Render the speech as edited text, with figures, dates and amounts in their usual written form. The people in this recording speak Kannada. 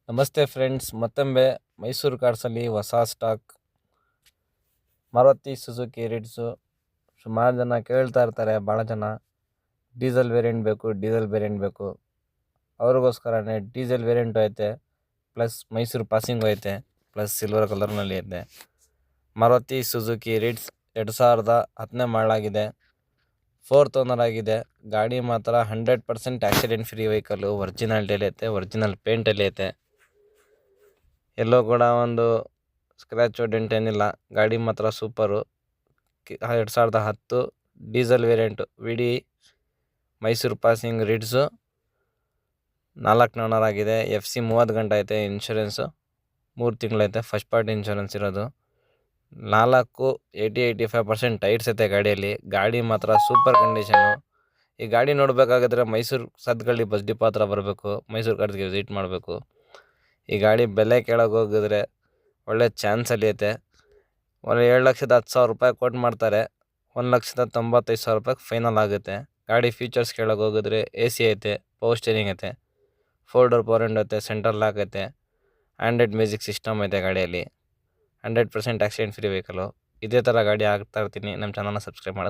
ನಮಸ್ತೆ ಫ್ರೆಂಡ್ಸ್, ಮತ್ತೊಮ್ಮೆ ಮೈಸೂರು ಕಾರ್ಸಲ್ಲಿ ಹೊಸ ಸ್ಟಾಕ್ ಮಾರುತಿ ಸುಜುಕಿ ರಿಟ್ಸು. ಸುಮಾರು ಜನ ಕೇಳ್ತಾ ಇರ್ತಾರೆ, ಭಾಳ ಜನ ಡೀಸೆಲ್ ವೇರಿಯಂಟ್ ಬೇಕು. ಅವ್ರಿಗೋಸ್ಕರನೇ ಡೀಸೆಲ್ ವೇರಿಯಂಟು ಐತೆ, ಪ್ಲಸ್ ಮೈಸೂರು ಪಾಸಿಂಗು ಐತೆ, ಪ್ಲಸ್ ಸಿಲ್ವರ್ ಕಲರ್ನಲ್ಲಿ ಐತೆ. ಮಾರುತಿ ಸುಜುಕಿ ರಿಟ್ಸ್ 2010 ಮಾಡಲಾಗಿದೆ, 4th ಓನರ್ ಆಗಿದೆ. ಗಾಡಿ ಮಾತ್ರ 100% ಆಕ್ಸಿಡೆಂಟ್ ಫ್ರೀ ವೆಹಿಕಲ್ಲು, ಒರಿಜಿನಾಲಿಟಿಯಲ್ಲಿ ಐತೆ, ಒರಿಜಿನಲ್ ಪೇಂಟಲ್ಲಿ ಐತೆ. ಎಲ್ಲೋ ಕೂಡ ಒಂದು ಸ್ಕ್ರ್ಯಾಚು ಡೆಂಟ್ ಏನಿಲ್ಲ. ಗಾಡಿ ಮಾತ್ರ super. 2010 diesel variant VDI Mysuru passing Ritz. 4ನೇ ಓನರ್ ಆಗಿದೆ. FC 30 ಗಂಟೆ ಐತೆ. ಇನ್ಶೂರೆನ್ಸು 3 ತಿಂಗಳೈತೆ. ಫಸ್ಟ್ ಪಾರ್ಟಿ ಇನ್ಶೂರೆನ್ಸ್ ಇರೋದು. 80-85% ಟೈರ್ಸ್ ಐತೆ ಗಾಡಿಯಲ್ಲಿ. ಗಾಡಿ ಮಾತ್ರ ಸೂಪರ್ ಕಂಡೀಷನು. ಈ ಗಾಡಿ ನೋಡಬೇಕಾಗಿದ್ರೆ ಮೈಸೂರು ಸದ್ಗಳ್ಳಿ ಬಸ್ ಡಿಪೋ ಹತ್ರ ಬರಬೇಕು, ಮೈಸೂರು ಕಾರ್ಸ್ಗೆ ವಿಸಿಟ್ ಮಾಡಬೇಕು. ಈ ಗಾಡಿ ಬೆಲೆ ಕೇಳೋಕೆ ಹೋಗಿದ್ರೆ ಒಳ್ಳೆ ಚಾನ್ಸಲ್ಲಿ ಐತೆ. 7,10,000 ರೂಪಾಯಿ ಕೊಟ್ಟು ಮಾಡ್ತಾರೆ. 1,95,000 ರೂಪಾಯಿಗೆ ಫೈನಲ್ ಆಗುತ್ತೆ. ಗಾಡಿ ಫೀಚರ್ಸ್ ಕೇಳೋಕೆ ಹೋಗಿದ್ರೆ AC ಐತೆ, ಪವರ್ ಸ್ಟೇರಿಂಗ್ ಐತೆ, 4 ಡೋರ್ ಪವರ್ ವಿಂಡೋ ಐತೆ, ಸೆಂಟ್ರಲ್ ಲಾಕ್ ಐತೆ, ಆಂಡ್ರಾಯ್ಡ್ ಮ್ಯೂಸಿಕ್ ಸಿಸ್ಟಮ್ ಐತೆ ಗಾಡಿಯಲ್ಲಿ. 100% ಆಕ್ಸಿಡೆಂಟ್ ಫ್ರೀ ವೆಹಿಕಲು. ಇದೇ ಥರ ಗಾಡಿ ಹಾಕ್ತಾ ಇರ್ತೀನಿ. ನಮ್ಮ ಚಾನಲ್ನ ಸಬ್ಸ್ಕ್ರೈಬ್ ಮಾಡೋದು